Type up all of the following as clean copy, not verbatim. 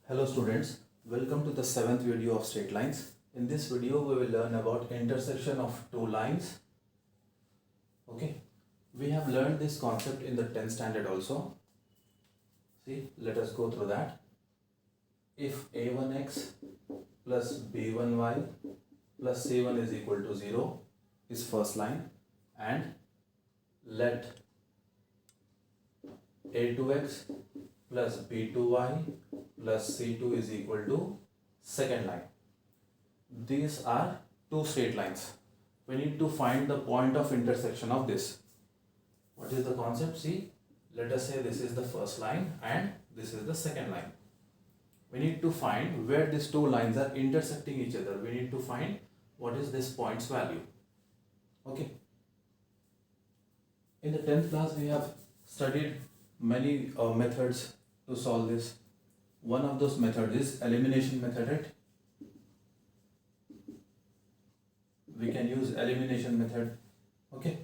Hello students, welcome to the 7th video of straight lines. In this video we will learn about intersection of two lines. Okay, we have learned this concept in the 10th standard also. See, let us go through that. If a1x plus b1y plus c1 is equal to 0 is first line, and let a2x plus b2y plus c2 is equal to second line. These are two straight lines. We need to find the point of intersection of this. What is the concept? See, let us say this is the first line and this is the second line. We need to find where these two lines are intersecting each other. We need to find what is this point's value. Okay. In the 10th class we have studied many methods to solve this. One of those methods is elimination method, right? We can use elimination method. Okay.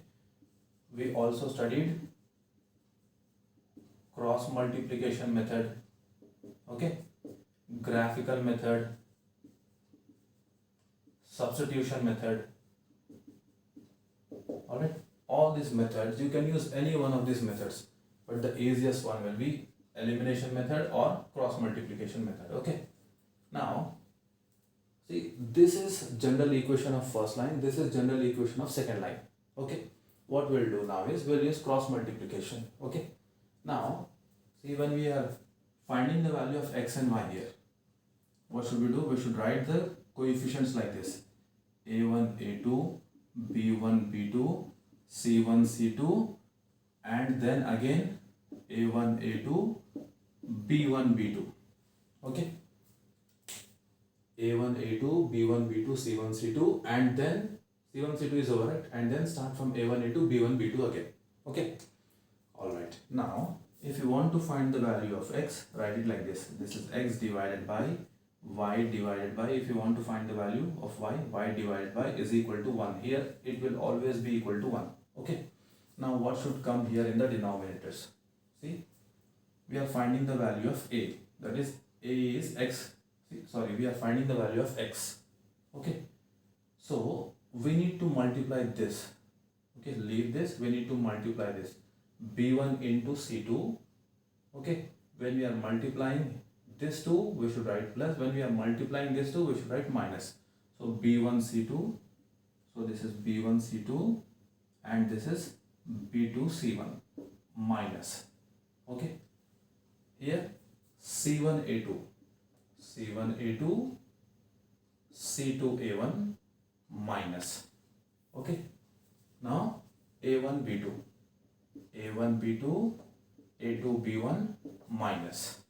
We also studied cross multiplication method. Okay. Graphical method, substitution method. Alright. All these methods, you can use any one of these methods, but the easiest one will be elimination method or cross multiplication method. Okay. Now, see, this is general equation of first line, this is general equation of second line. Okay. What we'll do now is we'll use cross multiplication. Okay. Now, see, when we are finding the value of x and y here, what should we do? We should write the coefficients like this: a1, a2, b1, b2, c1, c2, and then again a1, a2, b1, b2. Okay. a1, a2, b1, b2, c1, c2, and then c1, c2 is over, right? And then start from a1, a2, b1, b2 again. Okay. Alright. Now, if you want to find the value of x, write it like this. This is x divided by y divided by, if you want to find the value of y divided by is equal to 1. Here it will always be equal to 1. Okay. Now what should come here in the denominators? See, we are finding the value of a, that is a is x. Sorry, we are finding the value of x. Okay. So we need to multiply this. Okay, leave this, we need to multiply this. b1 into c2. Okay, when we are multiplying this 2, we should write plus. When we are multiplying this 2, we should write minus. So b1 c2. So this is b1 c2 and this is b2 c1 minus. Okay. Here c1 a2, c1 a2, c2 a1 minus. Okay. Now a1 b2, a1 b2, a2 b1 minus.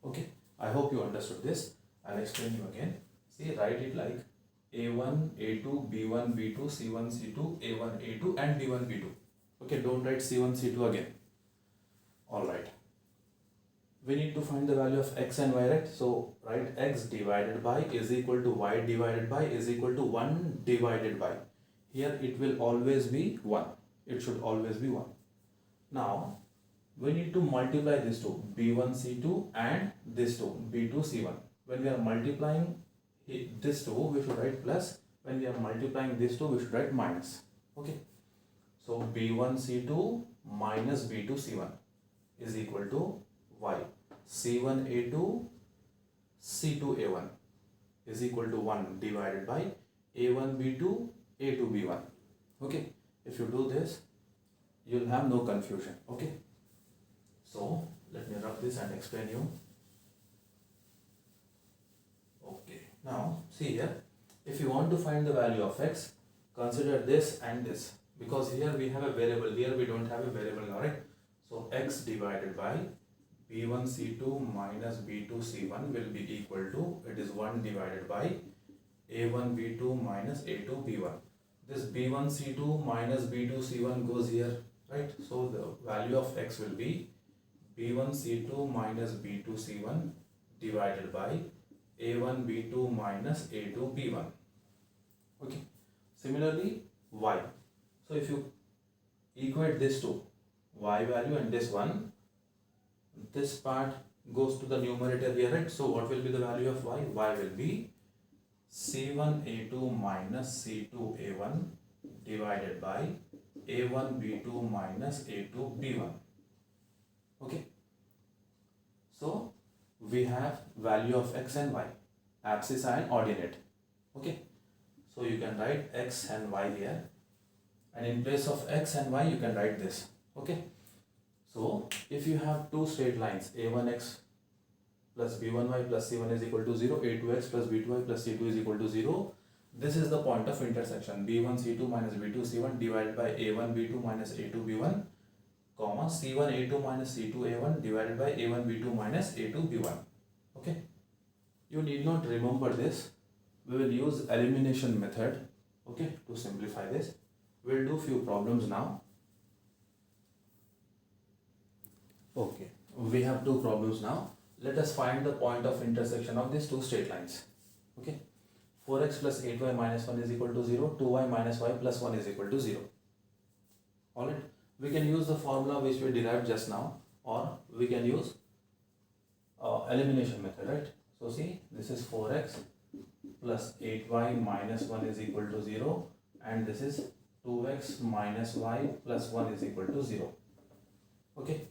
Okay. I hope you understood this. I'll explain you again. See, write it like a1, a2, b1, b2, c1, c2, a1, a2 and b1, b2. Okay, don't write c1, c2 again. Alright. We need to find the value of x and y, right? So, write x divided by is equal to y divided by is equal to 1 divided by. Here it will always be 1. It should always be 1. Now, we need to multiply this two, b1 c2 and this two, b2 c1. When we are multiplying this two, we should write plus. When we are multiplying this two, we should write minus. Okay. So b1 c2 minus b2 c1 is equal to y. c1 a2 c2 a1 is equal to 1 divided by a1 b2 a2 b1. Okay. If you do this, you'll have no confusion. Okay. So, let me rub this and explain you. Okay. Now, see here, if you want to find the value of x, consider this and this. Because here we have a variable, here we don't have a variable, alright? So, x divided by b1 c2 minus b2 c1 will be equal to, it is 1 divided by a1 b2 minus a2 b1. This b1 c2 minus b2 c1 goes here, right? So, the value of x will be b1 c2 minus b2 c1 divided by a1 b2 minus a2 b1. Okay. Similarly, y. So if you equate this to y value and this one, this part goes to the numerator here, right? So what will be the value of y? Y will be C1A2 minus C2A1 divided by A1B2 minus A2B1. Okay. So we have value of x and y, abscissa and ordinate. Okay. So you can write x and y here, and in place of x and y you can write this. Okay. So if you have two straight lines, a1x plus b1y plus c1 is equal to 0, a2x plus b2y plus c2 is equal to 0, this is the point of intersection b1c2 minus b2c1 divided by a1b2 minus a2b1, comma c1a2 minus c2a1 divided by a1b2 minus a2b1. Okay. You need not remember this. We will use elimination method, okay, to simplify this. We'll do few problems now. Okay, we have two problems now. Let us find the point of intersection of these two straight lines. Okay, 4x plus 8y minus 1 is equal to 0, 2y minus y plus 1 is equal to 0. Alright, we can use the formula which we derived just now, or we can use elimination method, right? So see, this is 4x plus 8y minus 1 is equal to 0, and this is 2x minus y plus 1 is equal to 0. Okay.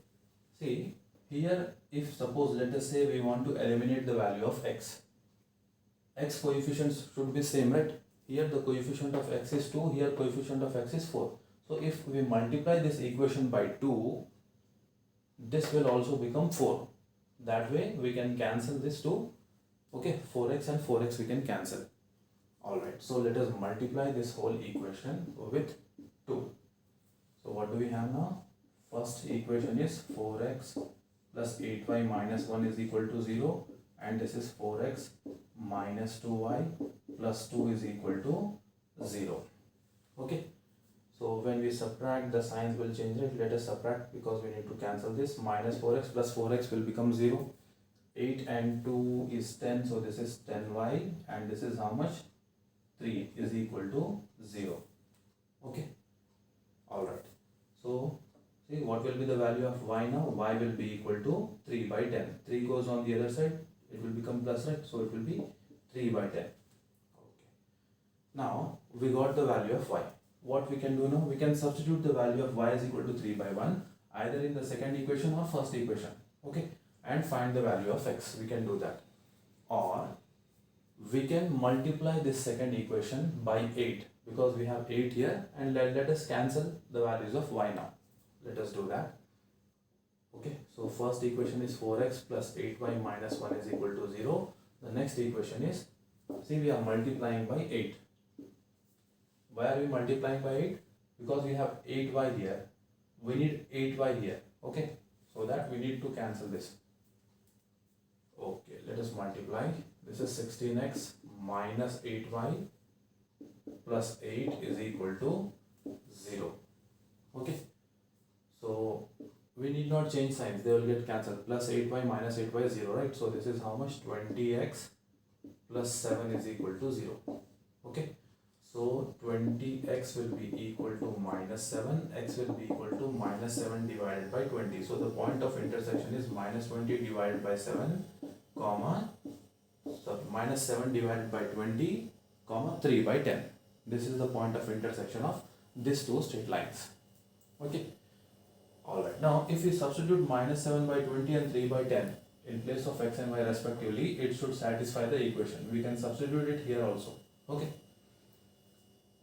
See, here if suppose let us say we want to eliminate the value of x coefficients should be same, right? Here the coefficient of x is 2, here coefficient of x is 4. So if we multiply this equation by 2, this will also become 4. That way we can cancel this 2. Okay, 4x and 4x we can cancel. Alright, so let us multiply this whole equation with 2. So what do we have now? First equation is 4x plus 8y minus 1 is equal to 0, and this is 4x minus 2y plus 2 is equal to 0. Okay, so when we subtract, the signs will change, right? Let us subtract because we need to cancel this. Minus 4x plus 4x will become 0. 8 and 2 is 10, so this is 10y, and this is how much? 3 is equal to 0. Okay, alright. So see, what will be the value of y now? Y will be equal to 3 by 10. 3 goes on the other side, it will become plus, right? So it will be 3 by 10. Okay. Now we got the value of y. What we can do now? We can substitute the value of y is equal to 3 by 1 either in the second equation or first equation. Okay, and find the value of x. We can do that. Or we can multiply this second equation by 8 because we have 8 here, and let us cancel the values of y now. Let us do that. Okay, so first equation is 4x plus 8y minus 1 is equal to 0. The next equation is, see, we are multiplying by 8. Why are we multiplying by 8? Because we have 8y here. We need 8y here. Okay, so that we need to cancel this. Okay, let us multiply. This is 16x minus 8y plus 8 is equal to 0. Okay, so we need not change signs, they will get cancelled. Plus 8y minus 8y is 0, right? So this is how much? 20x plus 7 is equal to 0. Okay, so 20x will be equal to minus 7, x will be equal to minus 7 divided by 20. So the point of intersection is minus 20 divided by 7, comma, so minus 7 divided by 20, comma, 3 by 10. This is the point of intersection of these two straight lines. Okay. Alright, now if we substitute minus 7 by 20 and 3 by 10 in place of x and y respectively, it should satisfy the equation. We can substitute it here also. Okay.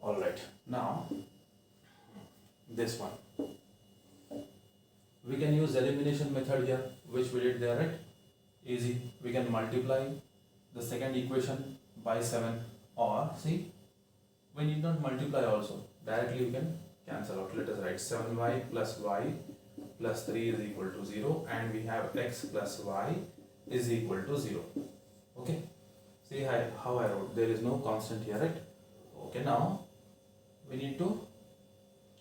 Alright, now this one. We can use elimination method here, which we did there, right? Easy. We can multiply the second equation by 7, or see, we need not multiply also. Directly we can cancel out. Let us write 7y plus y plus 3 is equal to 0, and we have x plus y is equal to 0. Okay, see how I wrote, there is no constant here, right? Okay, now we need to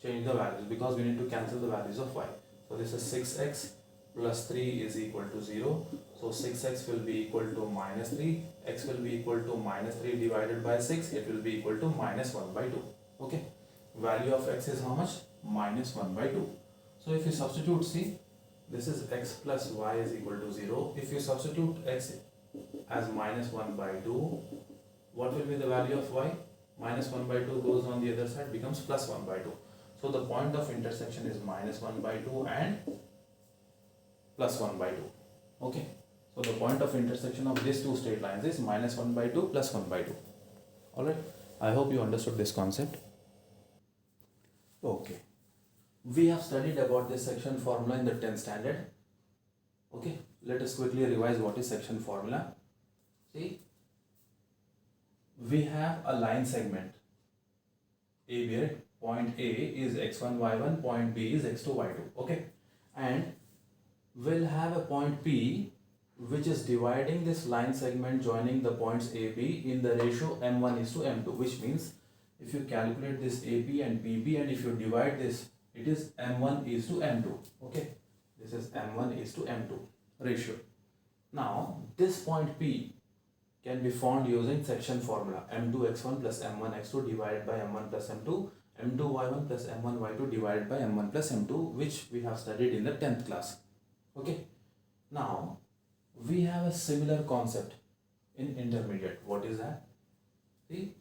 change the values because we need to cancel the values of y. So this is 6x plus 3 is equal to 0. So 6x will be equal to minus 3, x will be equal to minus 3 divided by 6, it will be equal to minus 1 by 2. Okay, value of x is how much? Minus 1 by 2. So if you substitute, see, this is x plus y is equal to 0. If you substitute x as minus 1 by 2, what will be the value of y? Minus 1 by 2 goes on the other side, becomes plus 1 by 2. So the point of intersection is minus 1 by 2 and plus 1 by 2. Okay. So the point of intersection of these two straight lines is minus 1 by 2 plus 1 by 2. Alright. I hope you understood this concept. Okay. We have studied about this section formula in the 10th standard. Okay. Let us quickly revise what is section formula. See. We have a line segment AB, right? Point A is x1, y1, point B is x2, y2. Okay. And we'll have a point P which is dividing this line segment joining the points AB in the ratio m1 is to m2, which means if you calculate this AP and PB and if you divide this, it is m1 is to m2. Okay. This is m1 is to m2 ratio. Now this point P can be found using section formula m2x1 plus m1x2 divided by m1 plus m2, m2y1 plus m1y2 divided by m1 plus m2, which we have studied in the 10th class. Okay. Now we have a similar concept in intermediate. What is that? See,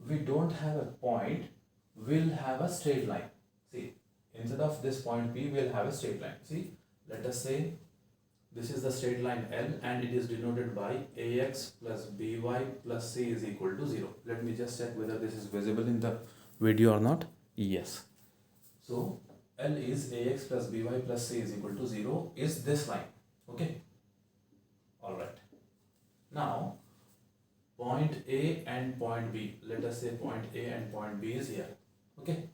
we don't have a point, we'll have a straight line. See, instead of this point P, we'll have a straight line. See, let us say this is the straight line L and it is denoted by AX plus BY plus C is equal to 0. Let me just check whether this is visible in the video or not. Yes. So L is AX plus BY plus C is equal to 0 is this line. Okay. Alright. Now point A and point B. Let us say point A and point B is here. Okay.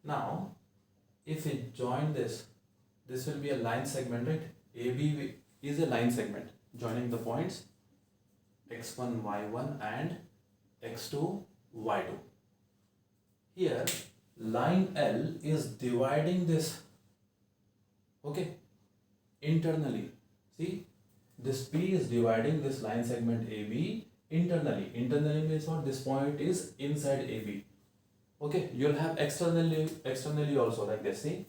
Now if we join this will be a line segment, right? AB is a line segment joining the points x1, y1 and x2, y2. Here line L is dividing this, okay, internally. See, this P is dividing this line segment AB internally. Internally means what? This point is inside AB. Okay, you'll have externally also like this. See,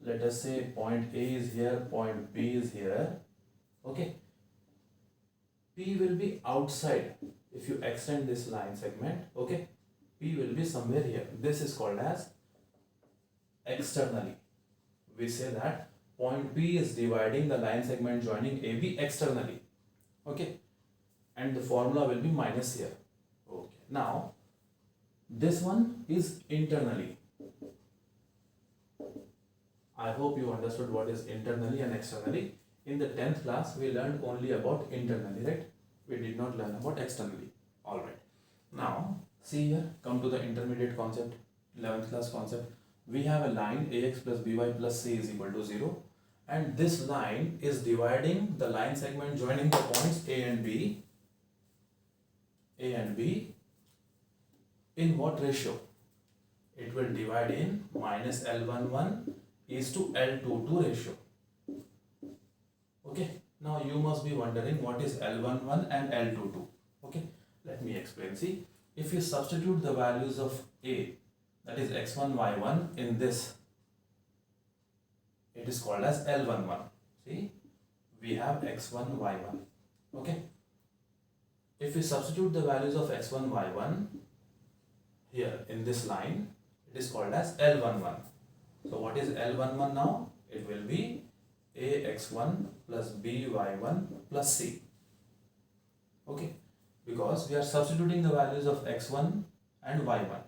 let us say point A is here, point B is here. Okay, P will be outside. If you extend this line segment, okay, P will be somewhere here. This is called as externally. We say that point P is dividing the line segment joining AB externally. Okay, and the formula will be minus here. Okay, now this one is internally. I hope you understood what is internally and externally. In the 10th class, we learned only about internally, right? We did not learn about externally. Alright. Now, see here, come to the intermediate concept, 11th class concept. We have a line AX plus BY plus C is equal to 0. And this line is dividing the line segment joining the points A and B. In what ratio? It will divide in minus L11 is to L22 ratio. Okay, now you must be wondering what is L11 and L22. Okay, let me explain. See, if you substitute the values of A, that is x1, y1 in this, it is called as L11. See, we have x1, y1. Okay, if we substitute the values of x1, y1 here in this line, it is called as L11. So what is L11 now? It will be AX1 plus BY1 plus C. Okay, because we are substituting the values of x1 and y1.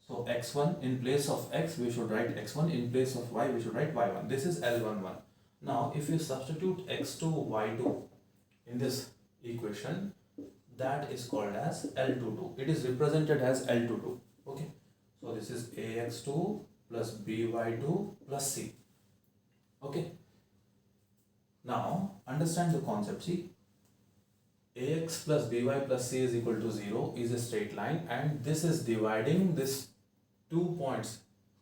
So x1 in place of x, we should write x1, in place of y, we should write y1. This is L11. Now if you substitute x2, y2 in this equation, that is called as L22. It is represented as L22. Okay, so this is AX2 plus BY2 plus C. Okay, now understand the concept. See, AX plus BY plus C is equal to 0 is a straight line, and this is dividing this 2 points,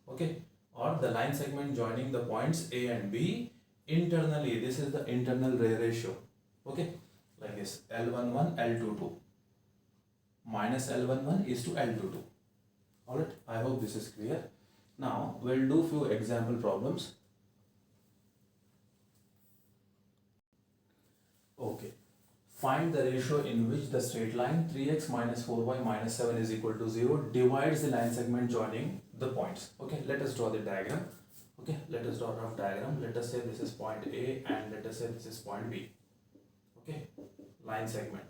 okay, or the line segment joining the points A and B internally. This is the internal ratio. Okay, like this, L11, L22 minus L11 is to L22. Alright, I hope this is clear. Now we'll do few example problems. Okay. Find the ratio in which the straight line 3x minus 4y minus 7 is equal to 0 divides the line segment joining the points. Okay, let us draw the diagram. Okay, let us draw a rough diagram. Let us say this is point A and let us say this is point B. Okay, line segment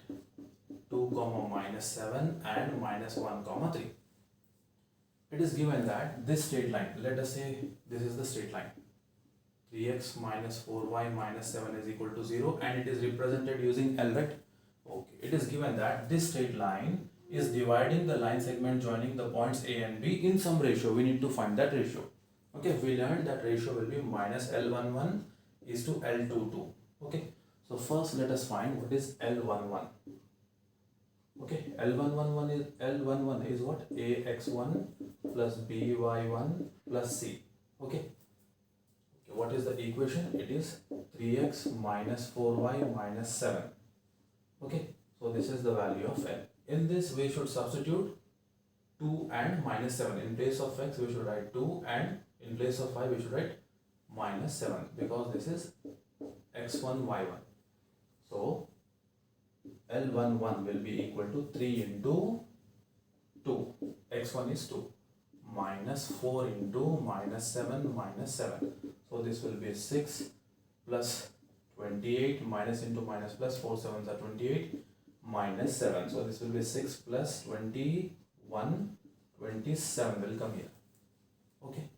2 comma minus 7 and minus 1 comma 3. It is given that this straight line, let us say this is the straight line, 3x minus 4y minus 7 is equal to 0 and it is represented using L, right? Okay, it is given that this straight line is dividing the line segment joining the points A and B in some ratio. We need to find that ratio. Okay, we learned that ratio will be minus L11 is to L22. Okay, so first let us find what is L11. Okay, L11 is what? AX1 plus BY1 plus C. Okay. What is the equation? It is 3x minus 4y minus 7. Okay, so this is the value of L. In this we should substitute 2 and minus 7. In place of x we should write 2 and in place of y we should write minus 7 because this is x1 y1. So L11 will be equal to 3 into 2. x1 is 2 minus 4 into minus 7 minus 7. So this will be 6 plus 28 minus into minus plus 4 sevens are 28 minus 7. So this will be 6 plus 21, 27 will come here. Okay.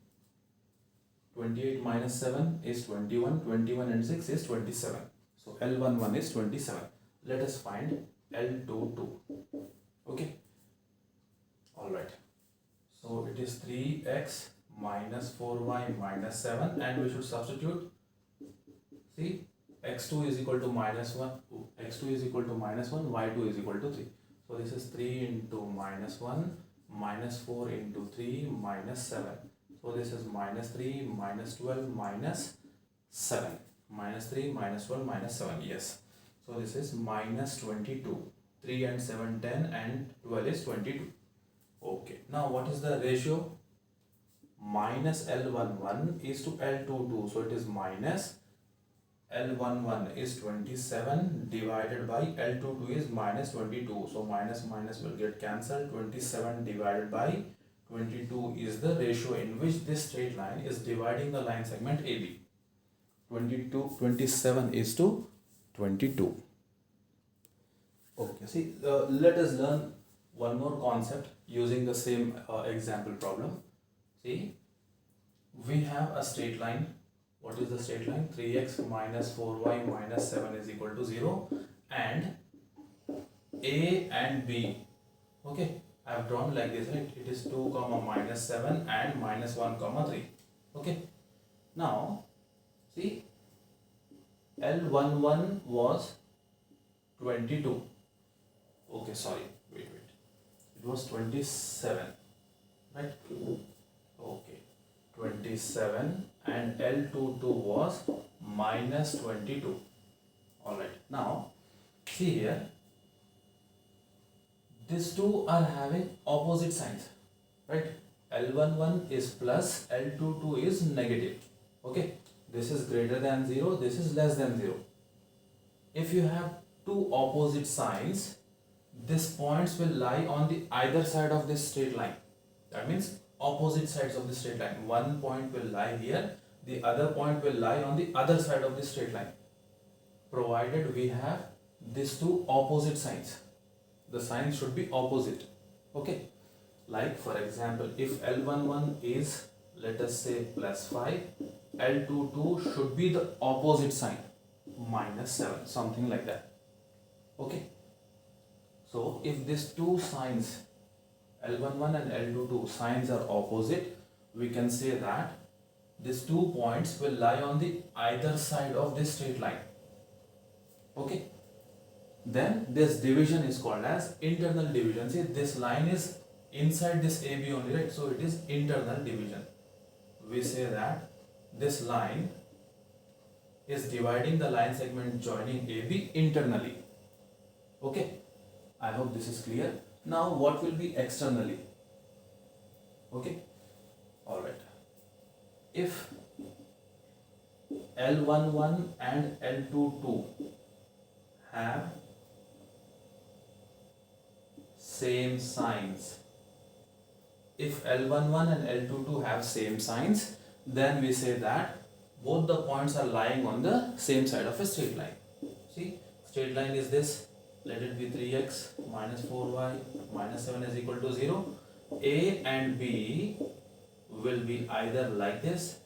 28 minus 7 is 21, 21 and 6 is 27. So L11 is 27. Let us find L22. Okay. Alright. So it is 3x minus 4y minus 7 and we should substitute. See, x2 is equal to minus 1, x2 is equal to minus 1, y2 is equal to 3. So this is 3 into minus 1 minus 4 into 3 minus 7. So this is minus 3 minus 12 minus 7. Minus 3 minus 12 minus 7. Yes. So this is minus 22. 3 and 7 10 and 12 is 22. Okay. Now what is the ratio? Minus L11 is to L22. So it is minus L11 is 27 divided by L22 is minus 22. So minus minus will get cancelled. 27 divided by 22 is the ratio in which this straight line is dividing the line segment AB. 27 is to 22. Okay, see, let us learn one more concept using the same example problem. See, we have a straight line. What is the straight line? 3x minus 4y minus 7 is equal to 0 and A and B. Okay, I have drawn like this, right? It is 2 comma minus 7 and minus 1 comma 3. Okay, now see, L11 was 22. Okay, sorry, wait. It was 27, right? Okay, 27 and L22 was minus 22. Alright, now see here, these two are having opposite signs, right? L11 is plus, L22 is negative. Okay, this is greater than 0, this is less than 0. If you have two opposite signs, these points will lie on the either side of this straight line. That means opposite sides of the straight line. One point will lie here, the other point will lie on the other side of the straight line, provided we have these two opposite signs. The signs should be opposite. Okay, like for example, if L11 is, let us say, plus 5, L22 should be the opposite sign, minus 7, something like that. Okay, so if these two signs, L11 and L22 signs are opposite, we can say that these 2 points will lie on the either side of this straight line. Okay, then this division is called as internal division. See, this line is inside this AB only, right? So it is internal division. We say that this line is dividing the line segment joining AB internally. Okay, I hope this is clear. Now what will be externally? Okay, alright. If L11 and L22 have same signs. If L11 and L22 have same signs, then we say that both the points are lying on the same side of a straight line. See, straight line is this. Let it be 3x minus 4y minus 7 is equal to 0. A and B will be either like this.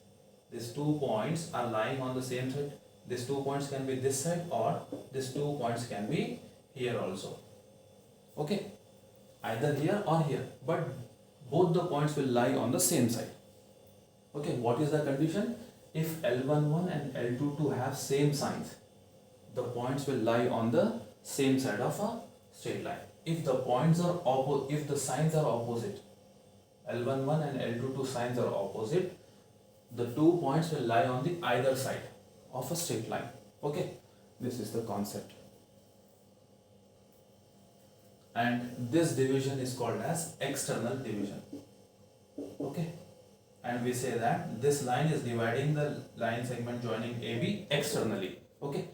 These 2 points are lying on the same side. These 2 points can be this side, or these 2 points can be here also. Okay, either here or here, but both the points will lie on the same side. Okay, what is the condition? If L11 and L22 have same signs, the points will lie on the same side of a straight line. If the points are if the signs are opposite, L11 and L22 signs are opposite, the 2 points will lie on the either side of a straight line. Okay, this is the concept. And this division is called as external division. Okay, and we say that this line is dividing the line segment joining AB externally. Okay,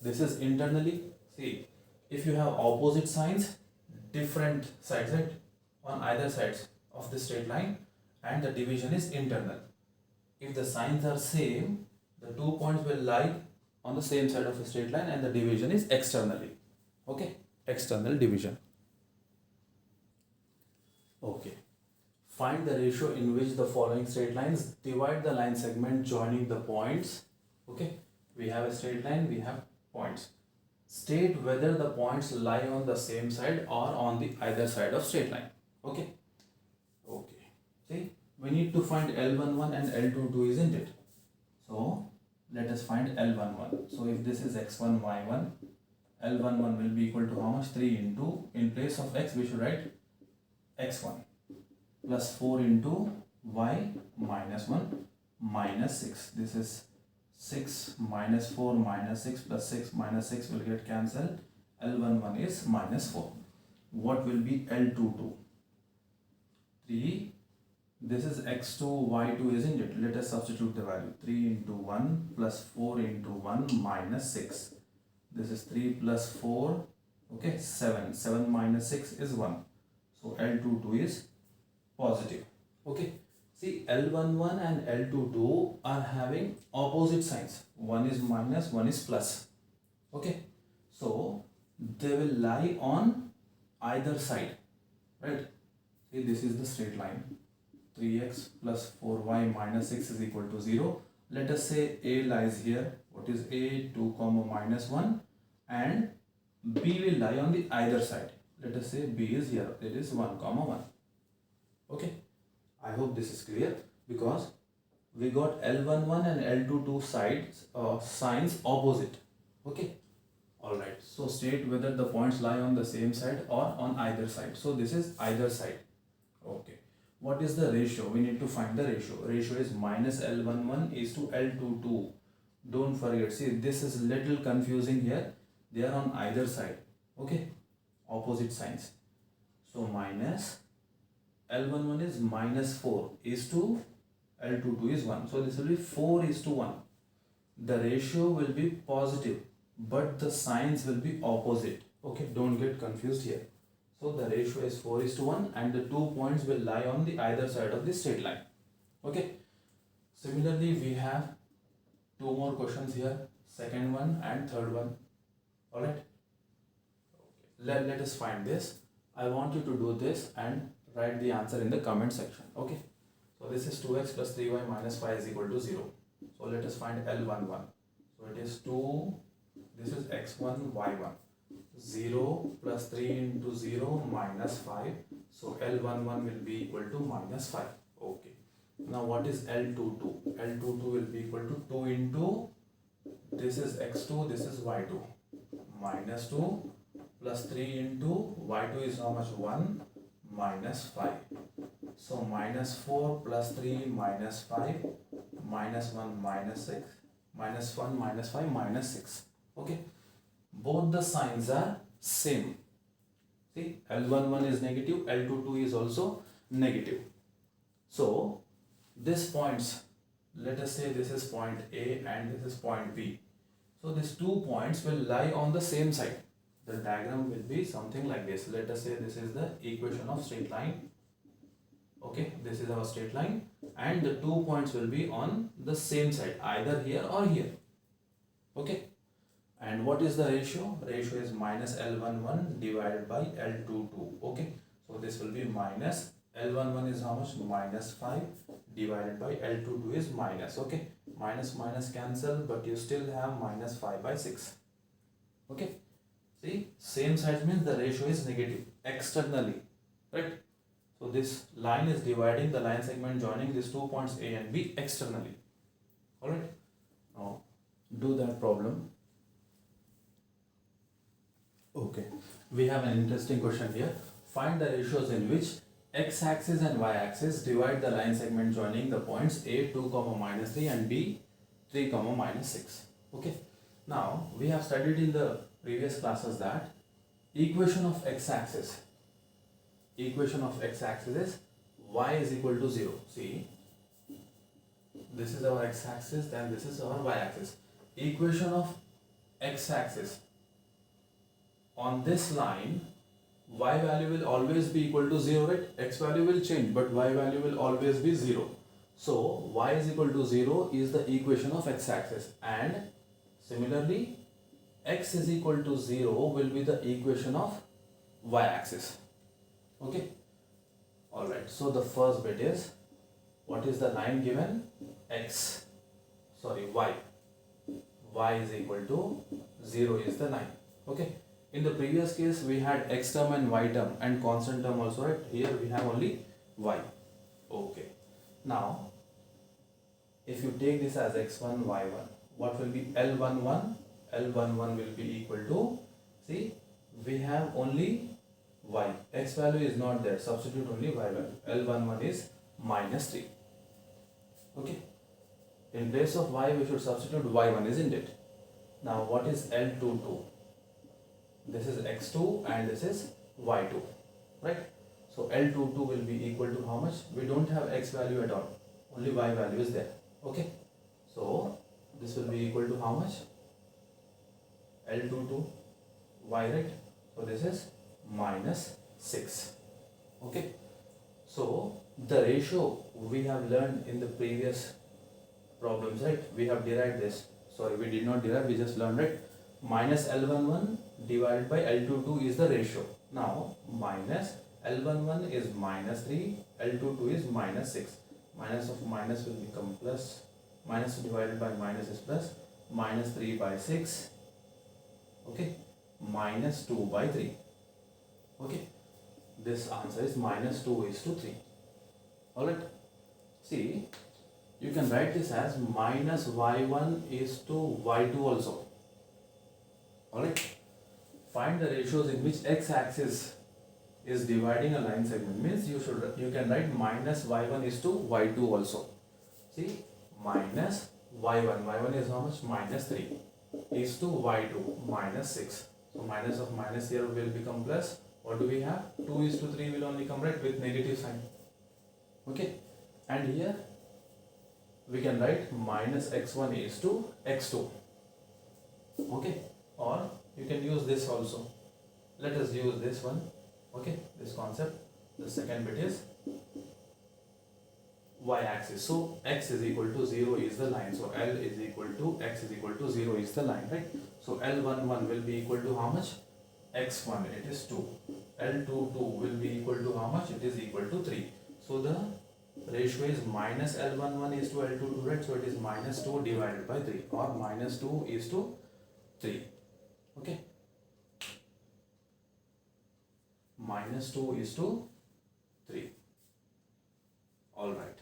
this is internally. See, if you have opposite signs, different sides, right, on either sides of the straight line, and the division is internal. If the signs are same, the 2 points will lie on the same side of a straight line, and the division is externally. Okay, external division. Okay, find the ratio in which the following straight lines divide the line segment joining the points. Okay, we have a straight line, we have points. State whether the points lie on the same side or on the either side of straight line. Okay, okay, see, we need to find L11 and L22, isn't it? So let us find L11. So if this is x1, y1, L11 will be equal to how much? 3 into, in place of x we should write x1 plus 4 into y minus 1 minus 6. This is 6 minus 4 minus 6 plus 6 minus 6 will get cancelled. L11 is minus 4. What will be L22? 3. This is x2, y2, isn't it? Let us substitute the value. 3 into 1 plus 4 into 1 minus 6. This is 3 plus 4, okay, 7. 7 minus 6 is 1. So L22 is positive. Okay. See, L11 and L22 are having opposite signs. One is minus, one is plus. Okay. So they will lie on either side. Right. See, this is the straight line. 3x plus 4y minus 6 is equal to 0. Let us say A lies here. What is A? 2 comma minus 1, and B will lie on the either side. Let us say B is here. It is 1 comma 1. Okay. I hope this is clear, because we got L11 and L22 sides signs opposite. Okay. Alright. So state whether the points lie on the same side or on either side. So this is either side. Okay. What is the ratio? We need to find the ratio. Ratio is minus L11 is to L22. Don't forget. See, this is little confusing here. They are on either side. Okay. Opposite signs. So minus L11 is minus 4 is to L22 is 1. So this will be 4 is to 1. The ratio will be positive, but the signs will be opposite. Okay. Don't get confused here. So the ratio is 4 is to 1, and the 2 points will lie on the either side of the straight line. Okay. Similarly, we have 2 more questions here, second one and third one. Alright. Okay. Let us find this. I want you to do this and write the answer in the comment section. Okay. So this is 2x plus 3y minus 5 is equal to 0. So let us find L11. So it is 2, this is x1, y1. 0 plus 3 into 0 minus 5. So L11 will be equal to minus 5. Okay. Now what is L22? L22 will be equal to 2 into, this is x2, this is y2. Minus 2 plus 3 into y2 is how much? 1 minus 5. So minus 4 plus 3 minus 5 minus 1 minus 6 minus 1 minus 5 minus 6. Okay. Both the signs are same. See, L11 is negative, L22 is also negative. So this points, let us say this is point A and this is point B. So these 2 points will lie on the same side. The diagram will be something like this. Let us say this is the equation of straight line. Okay, this is our straight line, and the 2 points will be on the same side, either here or here. Okay, and what is the ratio? Ratio is minus L11 divided by L22. Okay, so this will be minus L11 is how much? Minus 5 divided by L22 is minus. Okay, minus minus cancel, but you still have minus 5 by 6. Okay, see, same side means the ratio is negative externally, right? So this line is dividing the line segment joining these 2 points A and B externally. Alright, now do that problem. Okay, we have an interesting question here. Find the ratios in which x-axis and y-axis divide the line segment joining the points A 2, minus 3 and B 3, minus 6. Okay, now we have studied in the previous classes that equation of x-axis is y is equal to 0. See, this is our x-axis, then this is our y-axis. Equation of x-axis, on this line, y value will always be equal to 0, right? X value will change, but y value will always be 0. So y is equal to 0 is the equation of x-axis, and similarly x is equal to 0 will be the equation of y-axis. Okay, alright, so the first bit is, what is the line given? Y is equal to 0 is the line. Okay, in the previous case we had x term and y term and constant term also, right? Here we have only y. Okay, now if you take this as x1, y1, what will be L11? L11 will be equal to, see, we have only y, x value is not there, substitute only y value. L11 is minus 3. Okay, in place of y we should substitute y1, isn't it? Now what is L22? This is x2 and this is y2, right? So L22 will be equal to how much? We don't have x value at all, only y value is there. Okay, so this will be equal to how much? L22 y, right? So this is minus 6. Okay, so the ratio we have learned in the previous problems, right? We have derived this. Sorry, we did not derive, we just learned it. Minus L11 divided by L22 is the ratio. Now minus L11 is minus 3, L22 is minus 6. Minus of minus will become plus. Minus divided by minus is plus. Minus 3 by 6. Okay, minus 2 by 3. Okay, this answer is minus 2 is to 3. Alright, see, you can write this as minus y1 is to y2 also. Alright, find the ratios in which x-axis is dividing a line segment, means you can write minus y1 is to y2 also. See, minus y1 is how much? Minus 3 is to y2 minus 6. So minus of minus here will become plus. What do we have? 2 is to 3 will only come, right, with negative sign. Okay, and here we can write minus x1 is to x2. Okay, or you can use this also. Let us use this one. Okay, this concept. The second bit is y-axis. So x is equal to 0 is the line. So L is equal to x is equal to 0 is the line, right? So L11 will be equal to how much? X1, it is 2. L22 will be equal to how much? It is equal to 3. So the ratio is minus L11 is to L22, right? So it is minus 2 divided by 3, or minus 2 is to 3. Okay, minus 2 is to 3. Alright,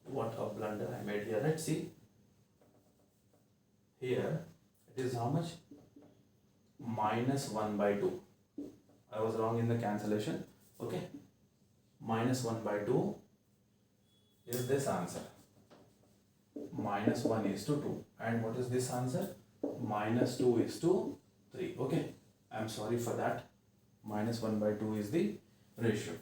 what a blunder I made here, right? See, here it is how much? Minus 1 by 2. I was wrong in the cancellation. Okay, minus 1 by 2 is this answer. Minus 1 is to 2. And what is this answer? Minus 2 is to 3. Okay, I am sorry for that. Minus 1 by 2 is the ratio.